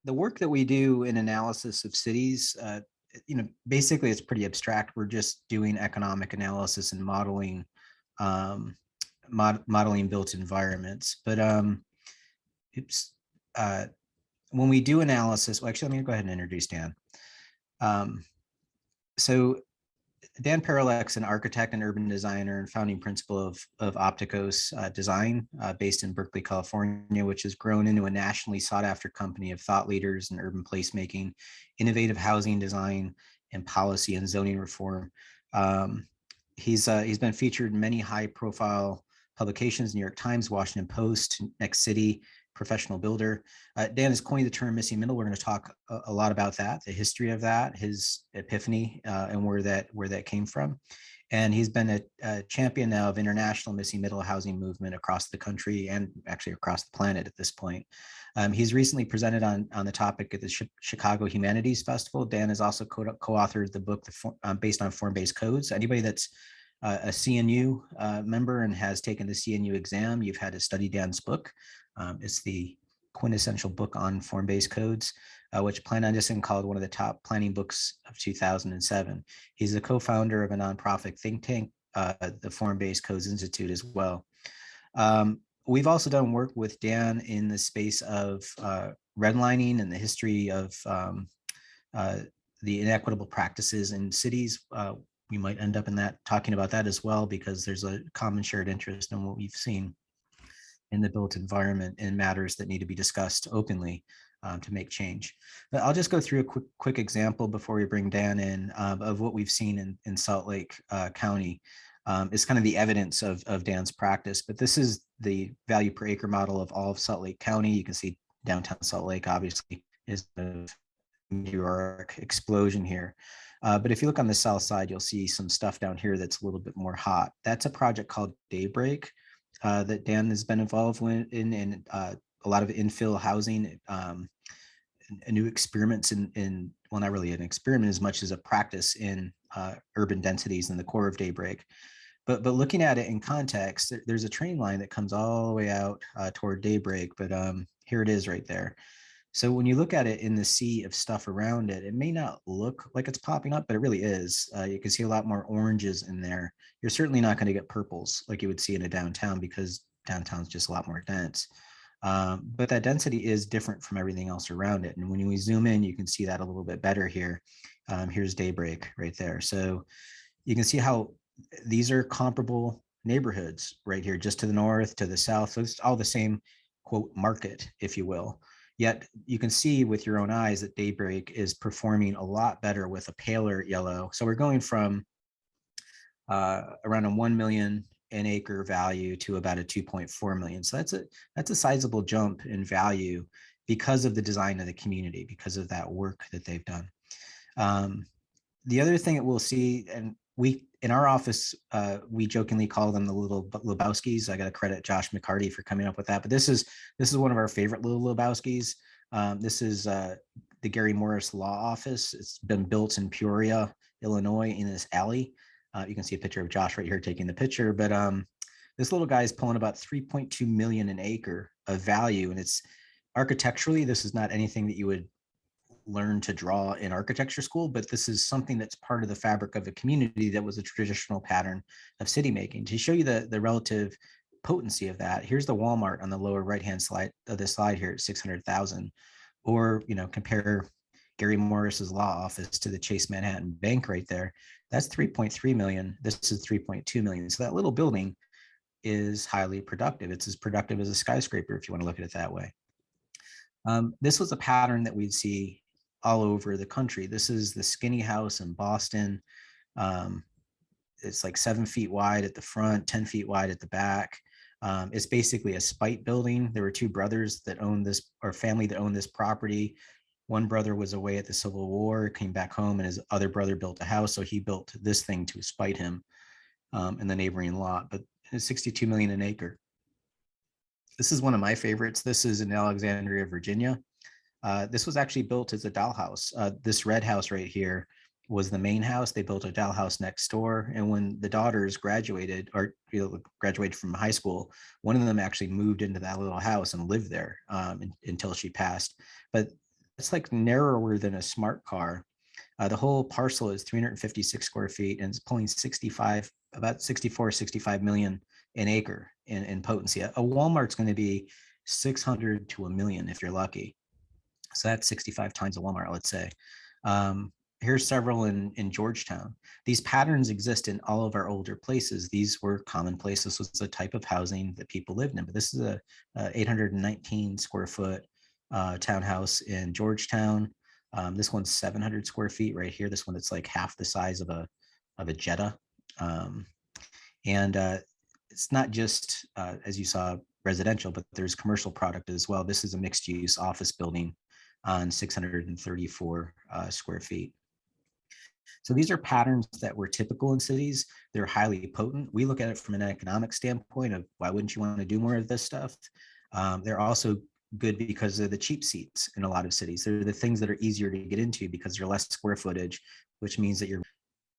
The work that we do in analysis of cities, basically it's pretty abstract. We're just doing economic analysis and modeling, um, modeling built environments. But oops, uh, when we do analysis, well, actually, let me go ahead and introduce Dan. Um, so Dan Parolek's an architect and urban designer and founding principal of Opticos Design, based in Berkeley, California, which has grown into a nationally sought after company of thought leaders in urban placemaking, innovative housing design, and policy and zoning reform. He's been featured in many high profile publications: New York Times, Washington Post, Next City, Professional Builder. Dan has coined the term missing middle. We're going to talk a lot about that, the history of that, his epiphany, and where that came from. And he's been a champion now of international missing middle housing movement across the country and actually across the planet at this point. He's recently presented on the topic at the Chicago Humanities Festival. Dan has also co-authored the book based on form-based codes. Anybody that's a CNU member and has taken the CNU exam, you've had to study Dan's book. It's the quintessential book on form-based codes, which Plan Anderson called one of the top planning books of 2007. He's the co-founder of a nonprofit think tank, the Form-Based Codes Institute as well. We've also done work with Dan in the space of redlining and the history of the inequitable practices in cities. We might end up in that talking about that as well, because there's a common shared interest in what we've seen in the built environment and matters that need to be discussed openly to make change. But I'll just go through a quick example before we bring Dan in of what we've seen in Salt Lake County. It's kind of the evidence of Dan's practice, but this is the value per acre model of all of Salt Lake County. You can see downtown Salt Lake obviously is a meteoric explosion here. But if you look on the south side, you'll see some stuff down here that's a little bit more hot. That's a project called Daybreak that Dan has been involved in, and a lot of infill housing, new experiments in, well, not really an experiment as much as a practice in urban densities in the core of Daybreak. But looking at it in context, there's a train line that comes all the way out toward Daybreak, but here it is right there. So when you look at it in the sea of stuff around it, it may not look like it's popping up, but it really is. You can see a lot more oranges in there. You're certainly not going to get purples like you would see in a downtown, because downtown's just a lot more dense. But that density is different from everything else around it. And when we zoom in, you can see that a little bit better here. Here's Daybreak right there. So you can see how these are comparable neighborhoods right here, just to the north, to the south. So it's all the same, quote, market, if you will. Yet you can see with your own eyes that Daybreak is performing a lot better with a paler yellow. So we're going from around a 1 million an acre value to about a 2.4 million. So that's a sizable jump in value because of the design of the community, because of that work that they've done. The other thing that we'll see, and we in our office, we jokingly call them the little Lebowskis. I got to credit Josh McCarty for coming up with that. But this is one of our favorite little Lebowskis. This is the Gary Morris Law Office. It's been built in Peoria, Illinois, in this alley. You can see a picture of Josh right here taking the picture. But this little guy is pulling about 3.2 million an acre of value, and it's architecturally, this is not anything that you would learn to draw in architecture school, but this is something that's part of the fabric of a community that was a traditional pattern of city making. To show you the relative potency of that, here's the Walmart on the lower right-hand slide of the slide here at 600,000, or compare Gary Morris's law office to the Chase Manhattan Bank right there. That's 3.3 million. This is 3.2 million. So that little building is highly productive. It's as productive as a skyscraper, if you want to look at it that way. This was a pattern that we'd see all over the country. This is the Skinny House in Boston. It's like 7 feet wide at the front, 10 feet wide at the back. It's basically a spite building. There were two brothers that owned this, or family that owned this property. One brother was away at the Civil War, came back home, and his other brother built a house. So he built this thing to spite him in the neighboring lot. But it's 62 million an acre. This is one of my favorites. This is in Alexandria, Virginia. This was actually built as a dollhouse. This red house right here was the main house. They built a dollhouse next door. And when the daughters graduated, or graduated from high school, one of them actually moved into that little house and lived there until she passed. But It's like narrower than a smart car. The whole parcel is 356 square feet and it's pulling 65, about 64, 65 million an acre in potency. A Walmart's going to be 600 to a million if you're lucky. So that's 65 times a Walmart, let's say. Um, Here's several in Georgetown. These patterns exist in all of our older places. These were commonplace. This was the type of housing that people lived in. But this is a 819 square foot townhouse in Georgetown. This one's 700 square feet right here. This one, it's like half the size of a Jetta. Um, and it's not just, as you saw, residential, but there's commercial product as well. This is a mixed use office building on 634 square feet. So these are patterns that were typical in cities. They're highly potent. We look at it from an economic standpoint of why wouldn't you want to do more of this stuff? They're also good because they're the cheap seats in a lot of cities. They're the things that are easier to get into because they're less square footage, which means that you're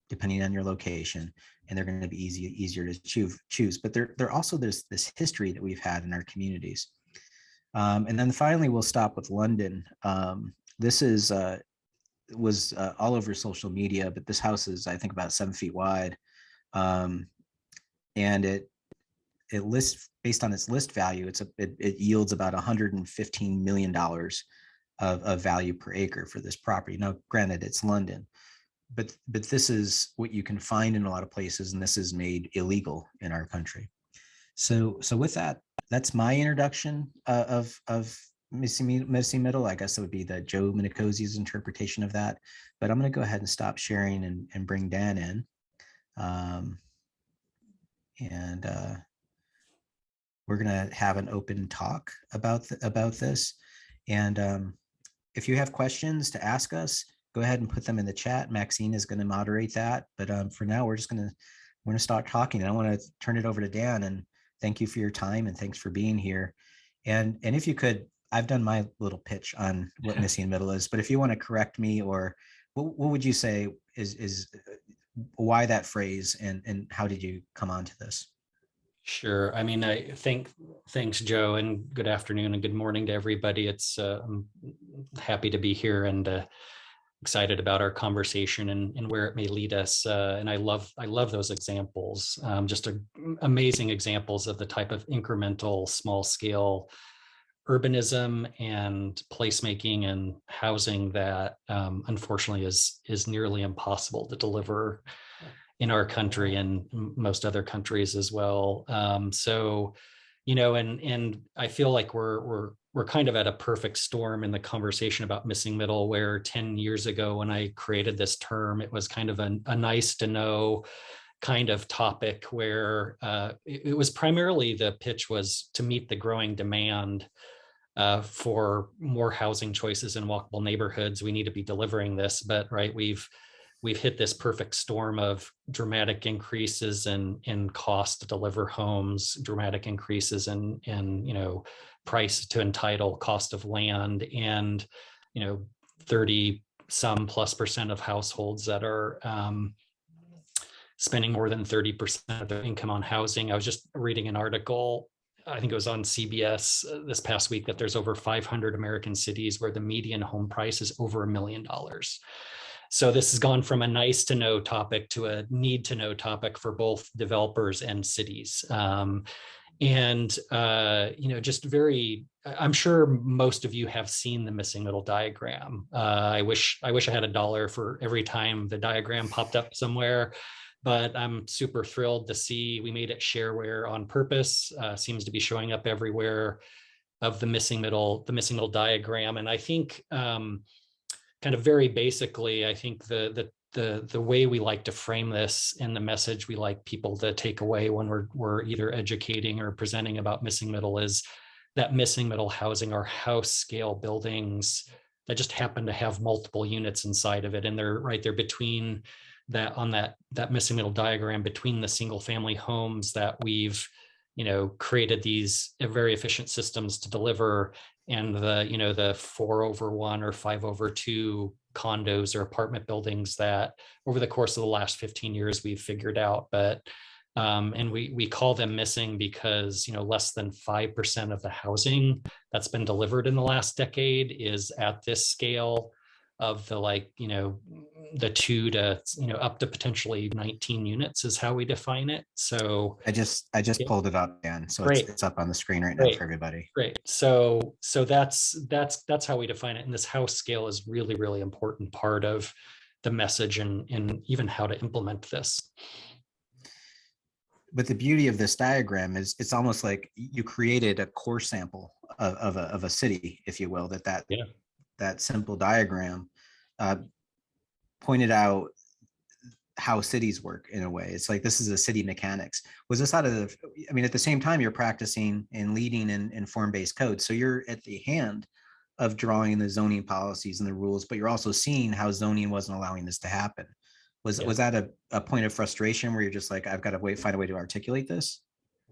depending on your location, and they're going to be easier to choose. But they're also there's this history that we've had in our communities. And then finally, we'll stop with London. This is was all over social media, but this house is, I think, about 7 feet wide, and it lists based on its list value. It yields about $115 million of value per acre for this property. Now, granted, it's London, but this is what you can find in a lot of places, and this is made illegal in our country. So with that, that's my introduction of missing middle. I guess it would be the Joe Minicozzi's interpretation of that. But I'm going to go ahead and stop sharing and bring Dan in. And we're going to have an open talk about this. And if you have questions to ask us, go ahead and put them in the chat. Maxine is going to moderate that. But for now, we're going to start talking. And I want to turn it over to Dan. And thank you for your time and thanks for being here. And if you could, I've done my little pitch on what missing middle is, but if you want to correct me, or what would you say is why that phrase, and how did you come onto this? Sure. I mean, thanks, Joe, and good afternoon and good morning to everybody. I'm happy to be here and excited about our conversation and where it may lead us. And I love those examples, just amazing examples of the type of incremental, small scale urbanism and placemaking and housing that unfortunately is nearly impossible to deliver in our country and most other countries as well. So, and I feel like we're kind of at a perfect storm in the conversation about missing middle, where 10 years ago when I created this term, it was kind of a nice to know kind of topic where it was primarily, the pitch was to meet the growing demand for more housing choices in walkable neighborhoods. We need to be delivering this, but right, we've hit this perfect storm of dramatic increases in cost to deliver homes, dramatic increases in price to entitle, cost of land, and 30 some +% of households that are spending more than 30% of their income on housing. I was just reading an article, I think it was on CBS this past week, that there's over 500 American cities where the median home price is over $1 million. So this has gone from a nice to know topic to a need to know topic for both developers and cities. Just very, I'm sure most of you have seen the missing middle diagram. I wish I had $1 for every time the diagram popped up somewhere, but I'm super thrilled to see we made it shareware on purpose. Seems to be showing up everywhere, of the missing middle diagram. And I think kind of very basically, I think the way we like to frame this and the message we like people to take away when we're either educating or presenting about missing middle is that missing middle housing are house scale buildings that just happen to have multiple units inside of it. And they're right there between that, on that missing middle diagram, between the single family homes that we've created these very efficient systems to deliver, and the 4/1 or 5/2 condos or apartment buildings that over the course of the last 15 years we've figured out. But And we call them missing because, less than 5% of the housing that's been delivered in the last decade is at this scale of the the 2 to up to potentially 19 units is how we define it. So I just pulled it up again, so great, it's up on the screen right now great, for everybody. great. So that's how we define it. And this house scale is really, really important part of the message and even how to implement this. But the beauty of this diagram is it's almost like you created a core sample of a city, if you will, Yeah. that simple diagram pointed out how cities work in a way. It's like, this is a city mechanics. Was this out of the, I mean, at the same time, you're practicing and leading in form-based code. So you're at the hand of drawing the zoning policies and the rules, but you're also seeing how zoning wasn't allowing this to happen. Was that a point of frustration where you're just like, I've got to find a way to articulate this?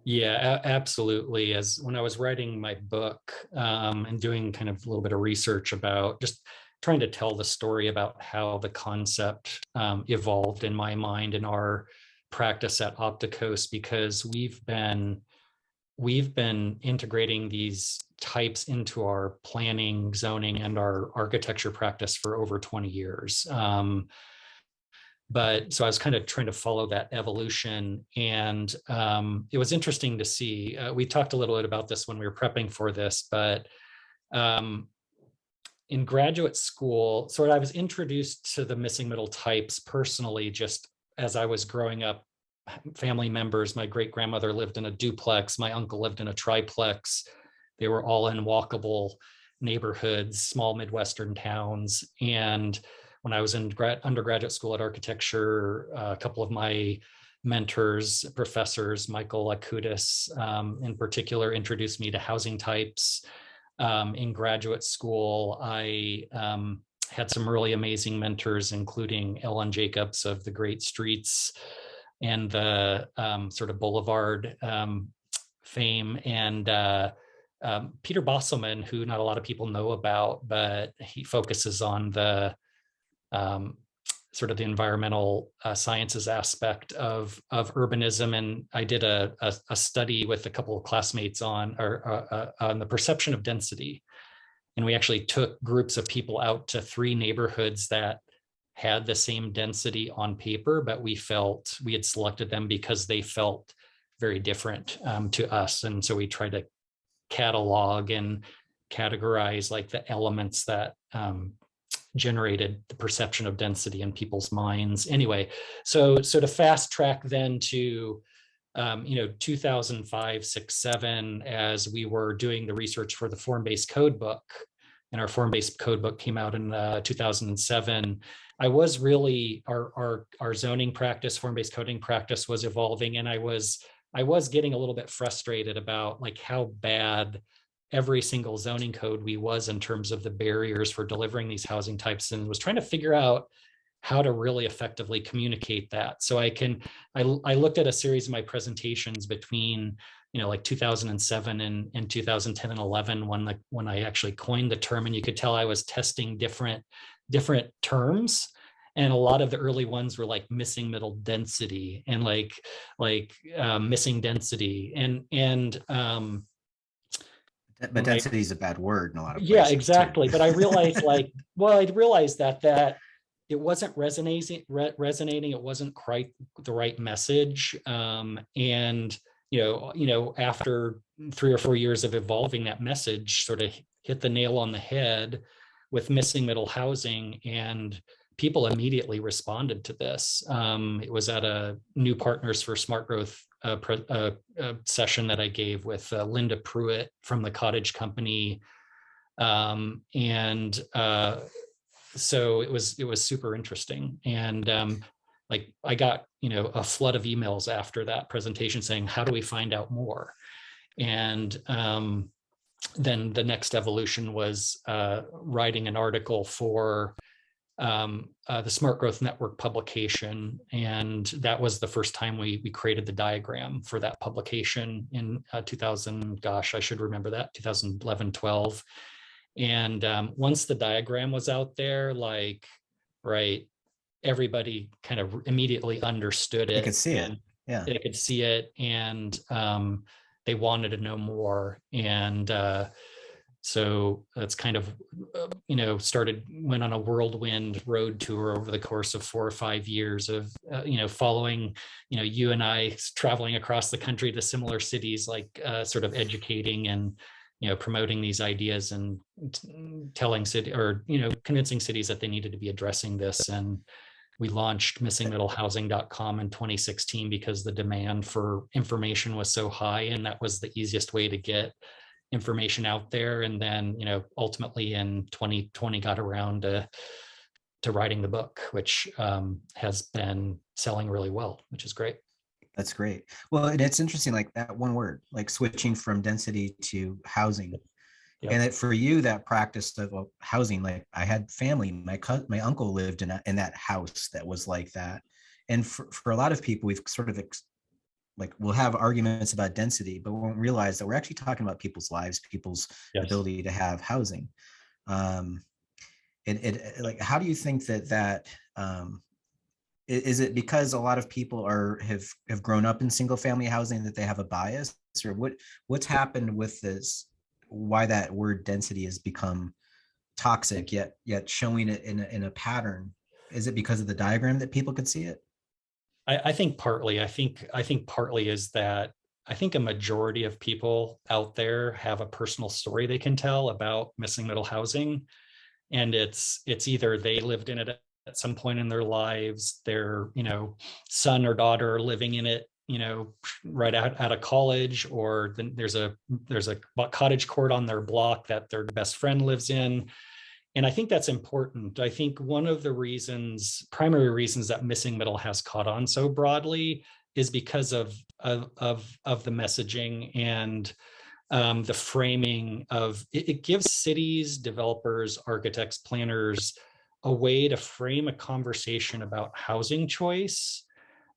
Yeah, absolutely. As when I was writing my book and doing kind of a little bit of research about just trying to tell the story about how the concept evolved in my mind in our practice at Opticos, because we've been integrating these types into our planning, zoning, and our architecture practice for over 20 years. But so I was kind of trying to follow that evolution, and it was interesting to see. We talked a little bit about this when we were prepping for this, but in graduate school, sort of I was introduced to the missing middle types personally, just as I was growing up. Family members, my great grandmother lived in a duplex, my uncle lived in a triplex. They were all in walkable neighborhoods, small Midwestern towns. And when I was in undergraduate school at architecture, a couple of my mentors, professors, Michael Akutis in particular, introduced me to housing types. In graduate school, I had some really amazing mentors, including Ellen Jacobs of the Great Streets and the sort of Boulevard fame, and Peter Bosselman, who not a lot of people know about, but he focuses on the sort of the environmental sciences aspect of urbanism. And I did a study with a couple of classmates on the perception of density. And we actually took groups of people out to 3 neighborhoods that had the same density on paper, but we felt we had selected them because they felt very different to us. And so we tried to catalog and categorize like the elements that generated the perception of density in people's minds. Anyway, so to fast track then to 2005, 6, 7, as we were doing the research for the form-based code book, and our form-based code book came out in 2007. I was really, our zoning practice, form-based coding practice was evolving, and I was getting a little bit frustrated about like how bad every single zoning code we was in terms of the barriers for delivering these housing types, and was trying to figure out how to really effectively communicate that. So I looked at a series of my presentations between like 2007 and 2010 and 11 when I actually coined the term, and you could tell I was testing different terms. And a lot of the early ones were like missing middle density and like missing density and but density is a bad word in a lot of yeah, places. exactly. But I realized I realized that it wasn't resonating. It wasn't quite the right message. And after 3 or 4 years of evolving, that message sort of hit the nail on the head with missing middle housing, and people immediately responded to this. It was at a New Partners for Smart Growth session that I gave with Linda Pruitt from the Cottage Company, and so it was super interesting. And like I got a flood of emails after that presentation saying, "How do we find out more?" And then the next evolution was writing an article for the Smart Growth Network publication. And that was the first time we created the diagram for that publication in 2000, gosh, I should remember that, 2011, 12. And once the diagram was out there, everybody kind of immediately understood it. You could see it. Yeah. they could see it, and they wanted to know more. And so that's kind of, went on a whirlwind road tour over the course of 4 or 5 years of, following, you and I traveling across the country to similar cities, like sort of educating and, promoting these ideas and telling city, or, convincing cities that they needed to be addressing this. And we launched missingmiddlehousing.com in 2016 because the demand for information was so high, and that was the easiest way to get information out there. And then, ultimately in 2020 got around to writing the book, which has been selling really well, which is great. That's great. Well, and it's interesting, like that one word, like switching from density to housing. Yep. And that for you, that practice of housing, like I had family, my uncle lived in that house that was like that. And for a lot of people, we've sort of like we'll have arguments about density, but we won't realize that we're actually talking about people's lives, people's Yes. ability to have housing. Like, how do you think that is it because a lot of people have grown up in single family housing that they have a bias, or what's happened with this? Why that word density has become toxic, yet showing it in a pattern? Is it because of the diagram that people could see it? I think partly. I think partly is that I think a majority of people out there have a personal story they can tell about missing middle housing, and it's either they lived in it at some point in their lives, their son or daughter are living in it, right out of college, or then there's a cottage court on their block that their best friend lives in. And I think that's important. I think one of the primary reasons that missing middle has caught on so broadly is because of the messaging and the framing of it. It gives cities, developers, architects, planners a way to frame a conversation about housing choice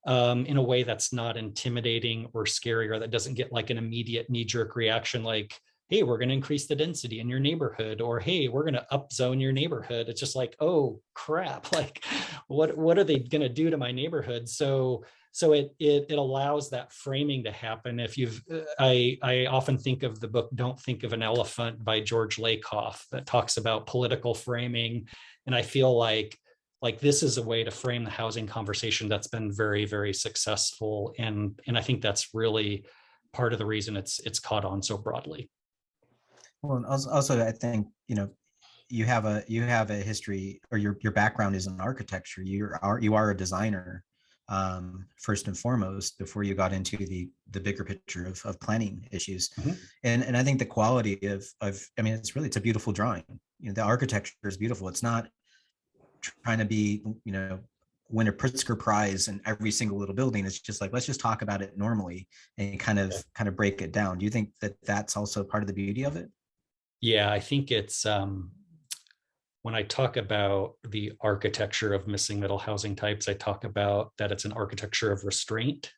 in a way that's not intimidating or scary, or that doesn't get like an immediate knee-jerk reaction like, hey, we're going to increase the density in your neighborhood, or hey, we're going to upzone your neighborhood. It's just like, oh crap, like what are they going to do to my neighborhood? So it allows that framing to happen. I often think of the book Don't Think of an Elephant by George Lakoff that talks about political framing, and I feel like this is a way to frame the housing conversation that's been very, very successful, and I think that's really part of the reason it's caught on so broadly. Well, and also I think you have a history, or your background is in architecture. You are a designer, first and foremost, before you got into the bigger picture of planning issues. Mm-hmm. And I think the quality of I mean, it's a beautiful drawing. The architecture is beautiful. It's not trying to be win a Pritzker Prize in every single little building. It's just like, let's just talk about it normally and kind of break it down. Do you think that that's also part of the beauty of it? Yeah, I think it's when I talk about the architecture of missing middle housing types, I talk about that it's an architecture of restraint.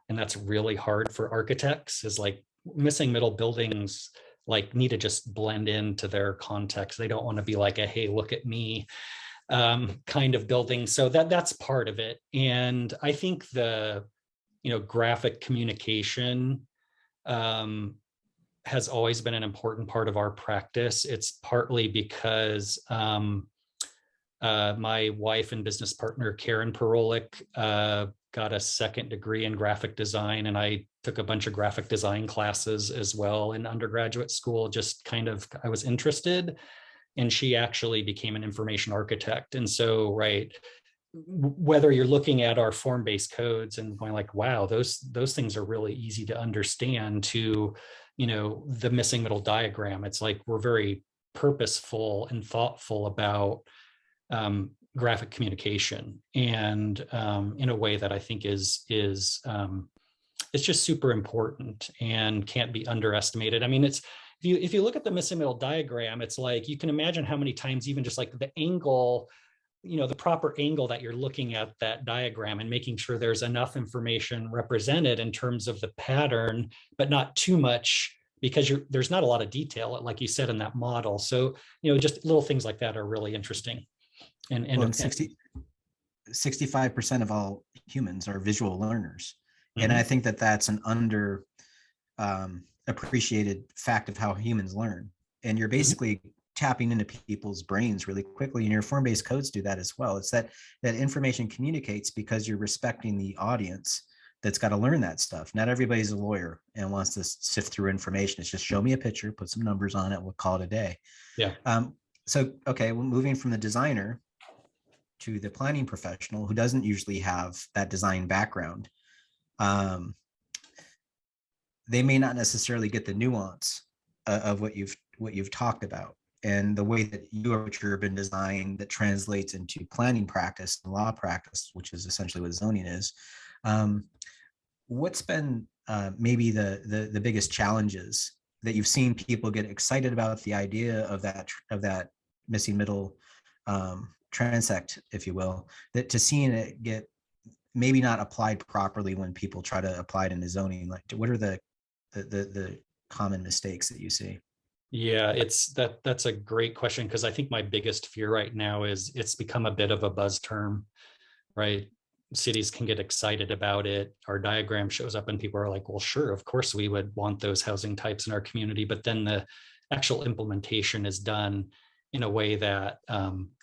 And that's really hard for architects, is like missing middle buildings like need to just blend into their context. They don't want to be like a, hey, look at me kind of building. So that's part of it. And I think the graphic communication has always been an important part of our practice. It's partly because my wife and business partner, Karen Parolek, got a second degree in graphic design, and I took a bunch of graphic design classes as well in undergraduate school. Just kind of, I was interested, and she actually became an information architect. And so, right, whether you're looking at our form-based codes and going like, wow, those things are really easy to understand, to the missing middle diagram, it's like we're very purposeful and thoughtful about graphic communication, and in a way that I think is it's just super important and can't be underestimated. I mean, it's if you look at the missing middle diagram, it's like you can imagine how many times even just like the angle, the proper angle that you're looking at that diagram, and making sure there's enough information represented in terms of the pattern, but not too much, because there's not a lot of detail, like you said, in that model. So, just little things like that are really interesting. And 65% of all humans are visual learners. And I Mhm. think that that's an under appreciated fact of how humans learn. And you're Mhm. basically tapping into people's brains really quickly, and your form-based codes do that as well. It's that information communicates because you're respecting the audience that's got to learn that stuff. Not everybody's a lawyer and wants to sift through information. It's just show me a picture, put some numbers on it, we'll call it a day. Yeah. So okay, well, moving from the designer to the planning professional who doesn't usually have that design background, um, they may not necessarily get the nuance of what you've talked about, and the way that you approach urban design that translates into planning practice and law practice, which is essentially what zoning is. Um, what's been maybe the biggest challenges that you've seen people get excited about the idea of that missing middle transect, if you will, that to seeing it get maybe not applied properly when people try to apply it into zoning? Like, what are the common mistakes that you see? Yeah, that's a great question, because I think my biggest fear right now is it's become a bit of a buzz term, right? Cities can get excited about it. Our diagram shows up and people are like, well, sure, of course we would want those housing types in our community. But then the actual implementation is done in a way that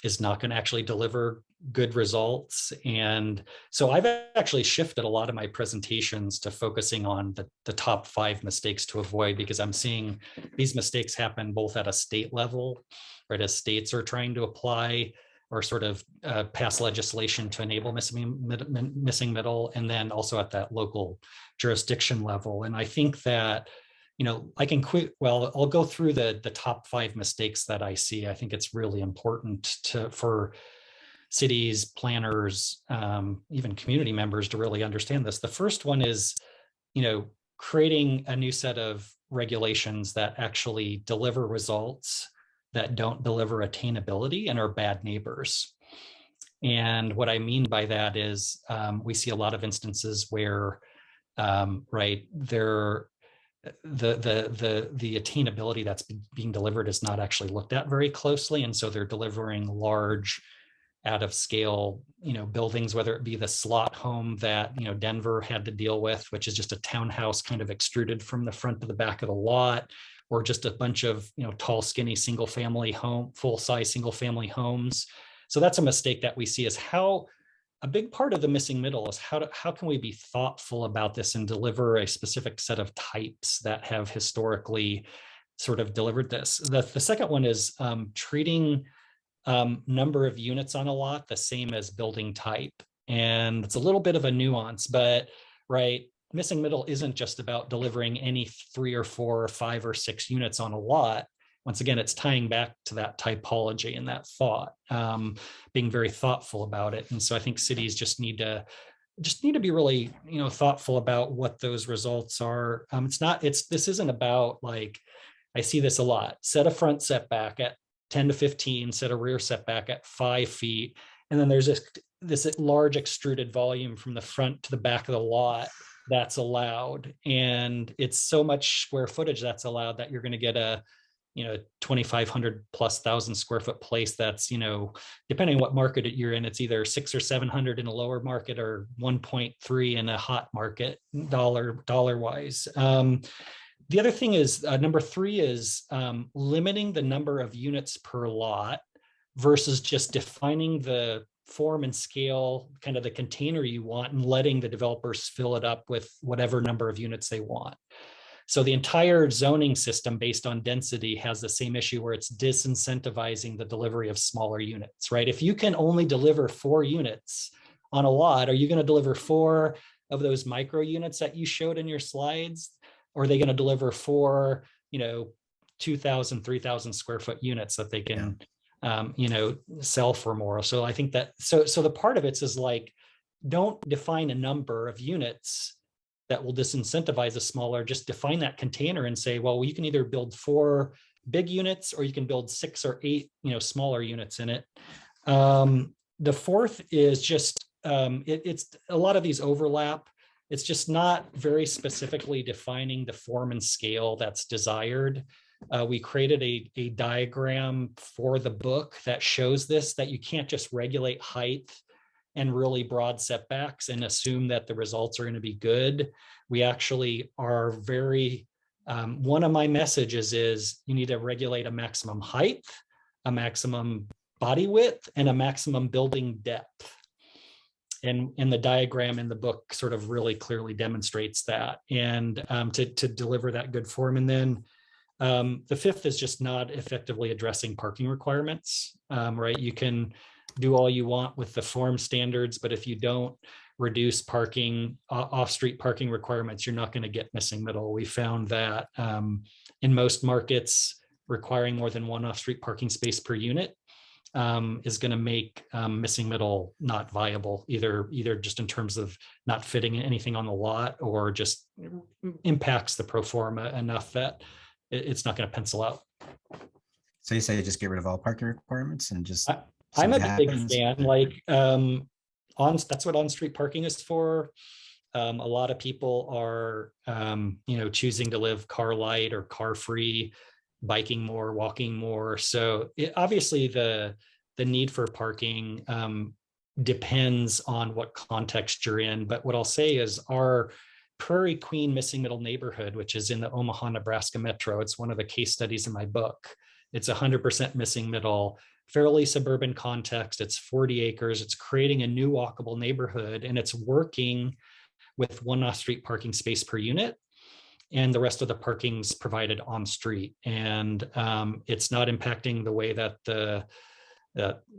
is not going to actually deliver good results. And so I've actually shifted a lot of my presentations to focusing on the top 5 mistakes to avoid, because I'm seeing these mistakes happen both at a state level, right? As states are trying to apply or sort of pass legislation to enable missing middle, and then also at that local jurisdiction level. And I think that, I can I'll go through the top 5 mistakes that I see. I think it's really important for cities, planners, even community members to really understand this. The first one is, creating a new set of regulations that actually deliver results that don't deliver attainability and are bad neighbors. And what I mean by that is we see a lot of instances where, right, the attainability that's being delivered is not actually looked at very closely, and so they're delivering large out of scale, buildings, whether it be the slot home that, Denver had to deal with, which is just a townhouse kind of extruded from the front to the back of the lot, or just a bunch of, tall, skinny, full-size single family homes. So that's a mistake that we see, is how a big part of the missing middle is how can we be thoughtful about this and deliver a specific set of types that have historically sort of delivered this. The second one is treating number of units on a lot the same as building type. And it's a little bit of a nuance, but right, missing middle isn't just about delivering any 3 or 4 or 5 or 6 units on a lot. Once again, it's tying back to that typology and that thought, being very thoughtful about it. And so I think cities just need to be really, thoughtful about what those results are. This isn't about, like, I see this a lot: set a front setback at 10 to 15, set a rear setback at 5 feet. And then there's this large extruded volume from the front to the back of the lot that's allowed. And it's so much square footage that's allowed that you're going to get a 2,500 plus thousand square foot place that's, depending on what market you're in, it's either 600 or 700 in a lower market or 1.3 in a hot market dollar wise. The other thing is number 3 is limiting the number of units per lot versus just defining the form and scale, kind of the container you want, and letting the developers fill it up with whatever number of units they want. So the entire zoning system based on density has the same issue, where it's disincentivizing the delivery of smaller units, right? If you can only deliver 4 units on a lot, are you going to deliver 4 of those micro units that you showed in your slides? Or are they going to deliver 4, 2,000, 3,000 square foot units that they can, sell for more? So I think that, so the part of it is like, don't define a number of units that will disincentivize a smaller, just define that container and say, well, you can either build 4 big units or you can build 6 or 8, smaller units in it. The fourth is just, it's a lot of these overlap. It's just not very specifically defining the form and scale that's desired. We created a diagram for the book that shows this, that you can't just regulate height and really broad setbacks and assume that the results are going to be good. We actually are very, one of my messages is you need to regulate a maximum height, a maximum body width, and a maximum building depth. And the diagram in the book sort of really clearly demonstrates that, and to deliver that good form. And then the fifth is just not effectively addressing parking requirements, right? You can do all you want with the form standards, but if you don't reduce parking, off-street parking requirements, you're not going to get missing middle. We found that in most markets, requiring more than one off-street parking space per unit is going to make missing middle not viable, either just in terms of not fitting anything on the lot, or just impacts the pro forma enough that it's not going to pencil out. So you say just get rid of all parking requirements and just I'm a big fan. Like that's what on-street parking is for. A lot of people are choosing to live car light or car free, biking more, walking more. So obviously the need for parking depends on what context you're in. But what I'll say is our Prairie Queen missing middle neighborhood, which is in the Omaha, Nebraska metro, it's one of the case studies in my book. It's 100% missing middle, fairly suburban context. It's 40 acres. It's creating a new walkable neighborhood, and it's working with one off-street parking space per unit, and the rest of the parking's provided on street. And it's not impacting the way that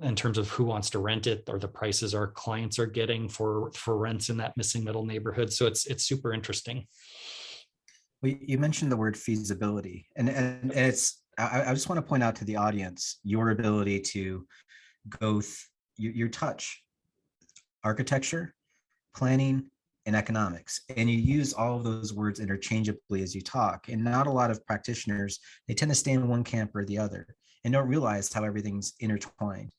in terms of who wants to rent it or the prices our clients are getting for rents in that missing middle neighborhood. So it's super interesting. Well, you mentioned the word feasibility, and it's, I just want to point out to the audience your ability to go your touch architecture, planning, and economics, and you use all of those words interchangeably as you talk. And not a lot of practitioners, they tend to stay in one camp or the other and don't realize how everything's intertwined,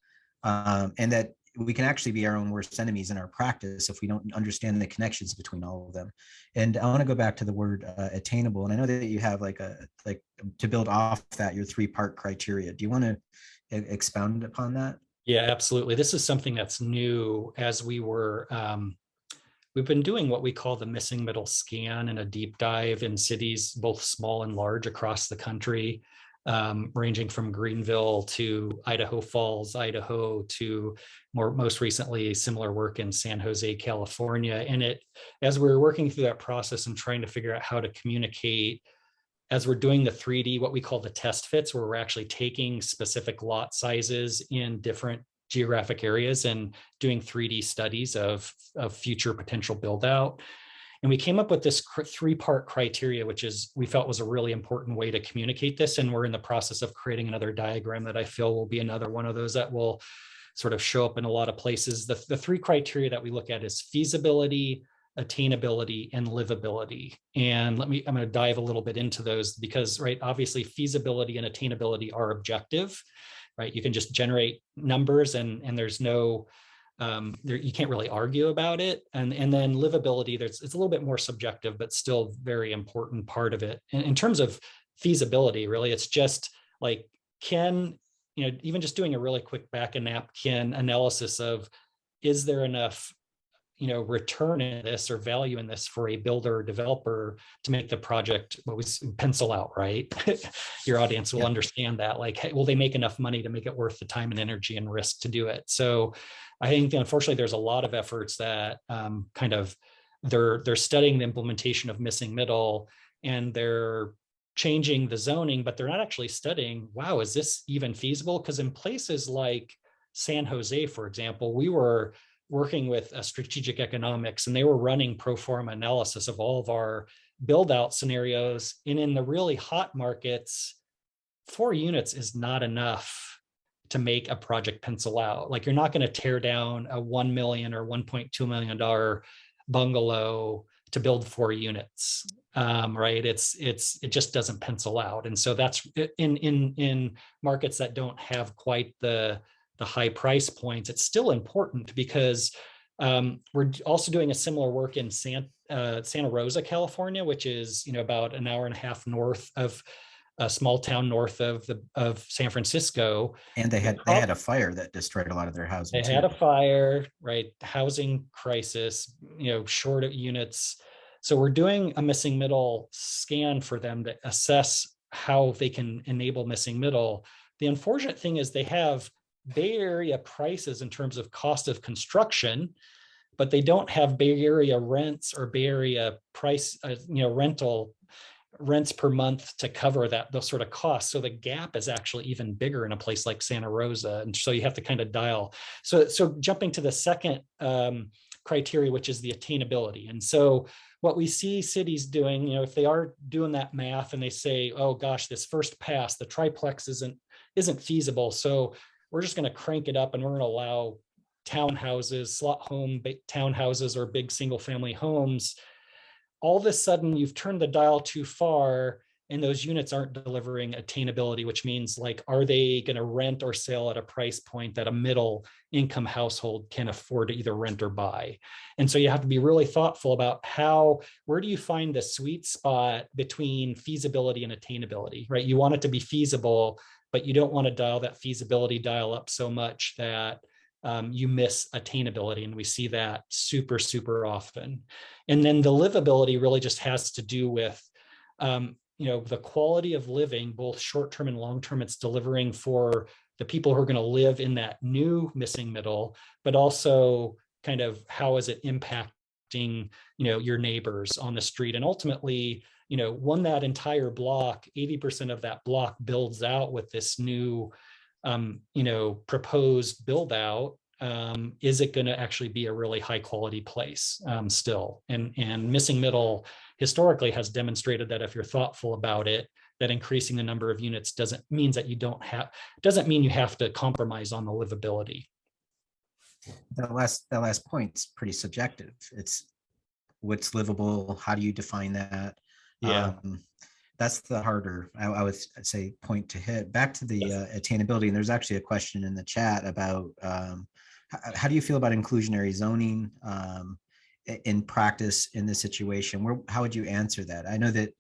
and that we can actually be our own worst enemies in our practice if we don't understand the connections between all of them. And I want to go back to the word attainable. And I know that you have like to build off that, your 3-part criteria. Do you want to expound upon that? Yeah, absolutely. This is something that's new. As we've been doing what we call the missing middle scan and a deep dive in cities, both small and large across the country, ranging from Greenville to Idaho Falls, Idaho, to most recently similar work in San Jose, California. And as we were working through that process and trying to figure out how to communicate, as we're doing the 3D, what we call the test fits, where we're actually taking specific lot sizes in different geographic areas and doing 3D studies of future potential build out. And we came up with this 3-part criteria, which we felt was a really important way to communicate this. And we're in the process of creating another diagram that I feel will be another one of those that will sort of show up in a lot of places. The 3 criteria that we look at is feasibility, attainability, and livability. And I'm going to dive a little bit into those because, right, obviously feasibility and attainability are objective, right? You can just generate numbers and there's no, you can't really argue about it. And then livability, it's a little bit more subjective, but still very important part of it. And in terms of feasibility, really, it's just like, even just doing a really quick back of napkin analysis of, is there enough return in this or value in this for a builder or developer to make the project what we pencil out, right? Your audience will understand that. Like, hey, will they make enough money to make it worth the time and energy and risk to do it? So I think, unfortunately, there's a lot of efforts that they're studying the implementation of missing middle, and they're changing the zoning, but they're not actually studying, wow, is this even feasible? Because in places like San Jose, for example, we were working with strategic economics, and they were running pro forma analysis of all of our build out scenarios. And in the really hot markets, 4 units is not enough to make a project pencil out. Like, you're not going to tear down a $1 million or $1.2 million bungalow to build 4 units, right? It just doesn't pencil out. And so that's in markets that don't have quite the high price points. It's still important because we're also doing a similar work in Santa Rosa, California, which is about an hour and a half north of a small town north of San Francisco. And they had a fire that destroyed a lot of their housing They had too. a fire, right? Housing crisis, short of units. So we're doing a missing middle scan for them to assess how they can enable missing middle. The unfortunate thing is they have Bay Area prices in terms of cost of construction, but they don't have Bay Area rents or Bay Area price, rental rents per month to cover those sort of costs. So the gap is actually even bigger in a place like Santa Rosa. And so you have to kind of dial. So jumping to the second criteria, which is the attainability. And so what we see cities doing, if they are doing that math and they say, oh gosh, this first pass, the triplex isn't feasible. So we're just going to crank it up and we're going to allow townhouses, slot home townhouses, or big single family homes. All of a sudden you've turned the dial too far and those units aren't delivering attainability, which means like, are they going to rent or sell at a price point that a middle income household can afford to either rent or buy? And so you have to be really thoughtful about where do you find the sweet spot between feasibility and attainability, right? You want it to be feasible, but you don't want to dial that feasibility dial up so much that you miss attainability. And we see that super, super often. And then the livability really just has to do with, the quality of living, both short-term and long-term, it's delivering for the people who are going to live in that new missing middle, but also kind of how is it impacting, your neighbors on the street. And ultimately, when that entire block, 80% of that block builds out with this new proposed build out, is it going to actually be a really high quality place still? And missing middle historically has demonstrated that if you're thoughtful about it, that increasing the number of units doesn't mean you have to compromise on the livability. That last point's pretty subjective. It's what's livable. How do you define that? Yeah. That's the harder, I would say, point to hit. Back to the attainability, and there's actually a question in the chat about how do you feel about inclusionary zoning in practice in this situation? How would you answer that? I know that,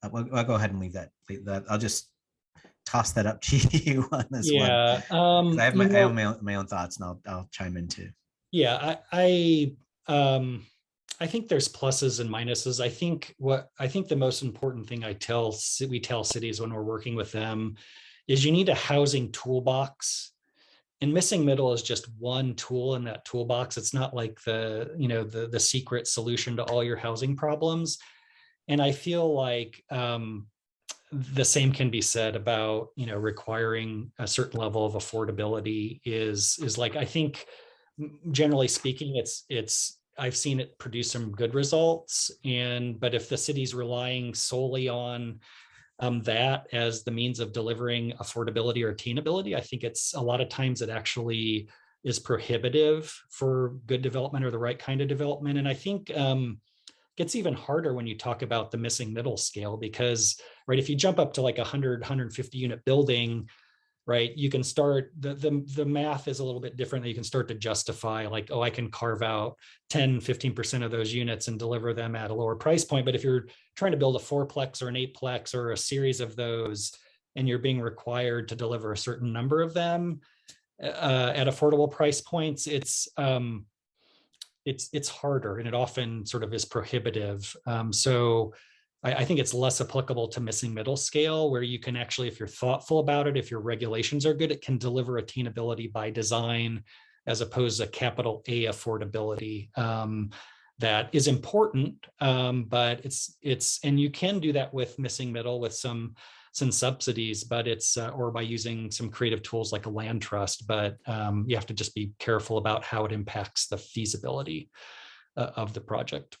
I'll go ahead and leave that. I'll just toss that up to you on this one. I have my own thoughts, and I'll chime in too. Yeah, I think there's pluses and minuses. I think the most important thing we tell cities when we're working with them is you need a housing toolbox, and missing middle is just one tool in that toolbox. It's not like the secret solution to all your housing problems. And I feel like the same can be said about requiring a certain level of affordability is like, I think generally speaking, it's I've seen it produce some good results. But if the city's relying solely on that as the means of delivering affordability or attainability, I think it's a lot of times it actually is prohibitive for good development or the right kind of development. And I think gets even harder when you talk about the missing middle scale, because right, if you jump up to like 150 unit building, right, you can start the math is a little bit different. You can start to justify like, oh, I can carve out 10-15% of those units and deliver them at a lower price point. But if you're trying to build a fourplex or an eightplex or a series of those, and you're being required to deliver a certain number of them at affordable price points, it's harder, and it often sort of is prohibitive. So I think it's less applicable to missing middle scale, where you can actually, if you're thoughtful about it, if your regulations are good, it can deliver attainability by design, as opposed to capital A affordability. That is important, but it's and you can do that with missing middle with some subsidies, but it's or by using some creative tools like a land trust. But you have to just be careful about how it impacts the feasibility of the project.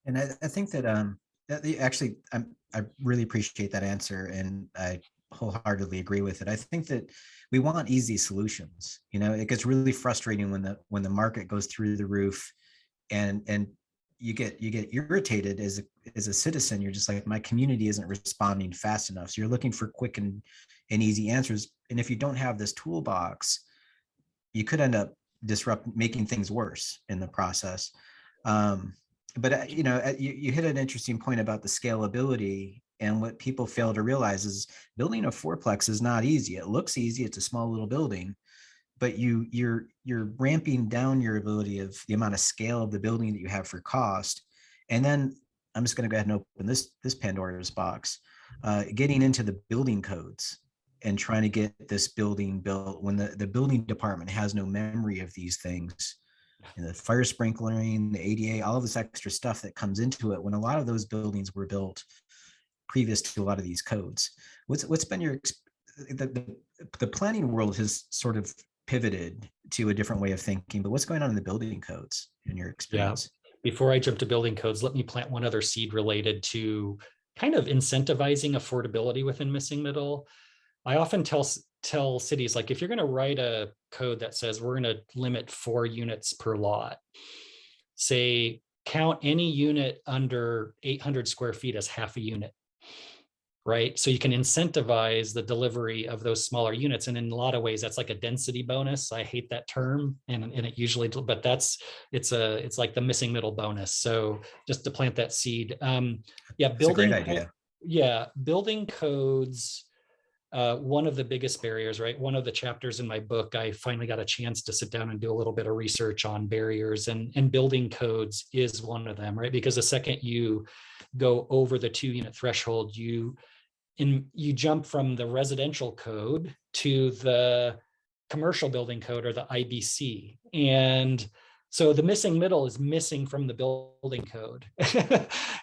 And I think that actually, I really appreciate that answer, and I wholeheartedly agree with it. I think that we want easy solutions. It gets really frustrating when the market goes through the roof, and you get irritated as a citizen. You're just like, my community isn't responding fast enough. So you're looking for quick and easy answers. And if you don't have this toolbox, you could end up making things worse in the process. But you hit an interesting point about the scalability, And what people fail to realize is building a fourplex is not easy. It looks easy. It's a small little building, but you're ramping down your ability of the amount of scale of the building that you have for cost. And then I'm just going to go ahead and open this Pandora's box, getting into the building codes and trying to get this building built when the building department has no memory of these things. And the fire sprinklering, the ADA, all of this extra stuff that comes into it when a lot of those buildings were built previous to a lot of these codes. What's been your the planning world has sort of pivoted to a different way of thinking, but what's going on in the building codes in your experience? Yeah. Before I jump to building codes, let me plant one other seed related to kind of incentivizing affordability within missing middle. I often tell cities, like, if you're going to write a code that says we're going to limit 4 units per lot, say count any unit under 800 square feet as half a unit, right? So you can incentivize the delivery of those smaller units. And in a lot of ways, that's like a density bonus. I hate that term, and it usually, but it's like the missing middle bonus. So just to plant that seed. Yeah, It's a great idea. Yeah, building codes. One of the biggest barriers, right? One of the chapters in my book, I finally got a chance to sit down and do a little bit of research on barriers, and building codes is one of them, right? Because the second you go over the 2-unit threshold, you jump from the residential code to the commercial building code, or the IBC. And so the missing middle is missing from the building code.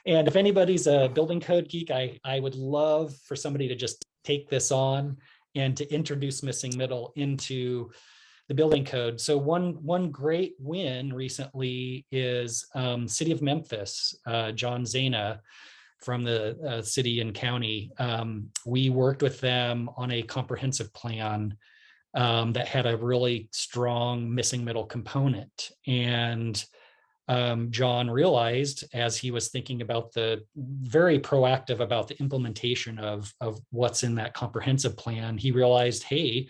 And if anybody's a building code geek, I would love for somebody to just take this on and to introduce missing middle into the building code. So one great win recently is City of Memphis, John Zana from the city and county. We worked with them on a comprehensive plan that had a really strong missing middle component. And John realized, as he was thinking about very proactive about the implementation of what's in that comprehensive plan, he realized, hey,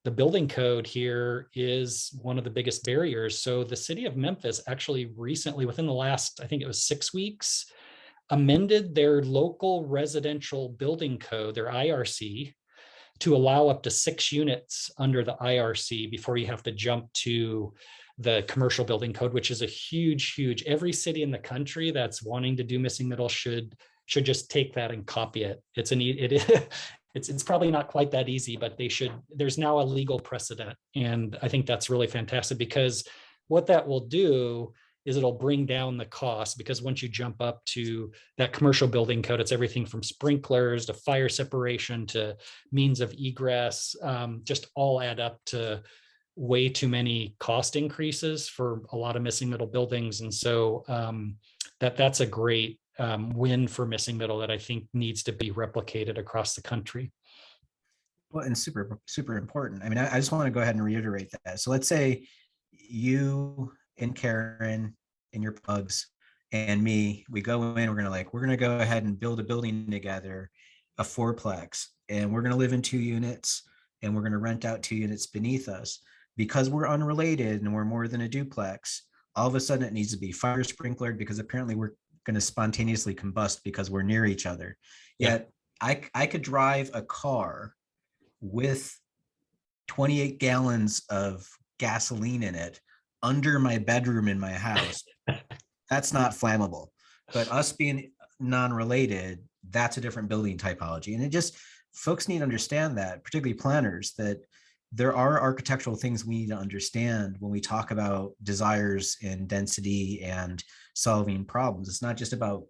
the building code here is one of the biggest barriers. So the city of Memphis actually recently, within the last, I think it was 6 weeks, amended their local residential building code, their IRC, to allow up to 6 units under the IRC before you have to jump to the commercial building code, which is a huge, every city in the country that's wanting to do missing middle should just take that and copy it. It's probably not quite that easy, but they should. There's now a legal precedent. And I think that's really fantastic, because what that will do is it'll bring down the cost, because once you jump up to that commercial building code, it's everything from sprinklers to fire separation to means of egress, just all add up to way too many cost increases for a lot of missing middle buildings. And so that's a great win for missing middle that I think needs to be replicated across the country. Well, and super important. I mean, I just want to go ahead and reiterate that. So let's say you and Karen and your pugs and me, we go in, we're going to go ahead and build a building together, a fourplex, and we're going to live in 2 units, and we're going to rent out 2 units beneath us. Because we're unrelated and we're more than a duplex, all of a sudden it needs to be fire sprinklered, because apparently we're going to spontaneously combust because we're near each other. Yet I could drive a car with 28 gallons of gasoline in it under my bedroom in my house. That's not flammable. But us being non-related, that's a different building typology. And folks need to understand that, particularly planners, that there are architectural things we need to understand when we talk about desires and density and solving problems. It's not just about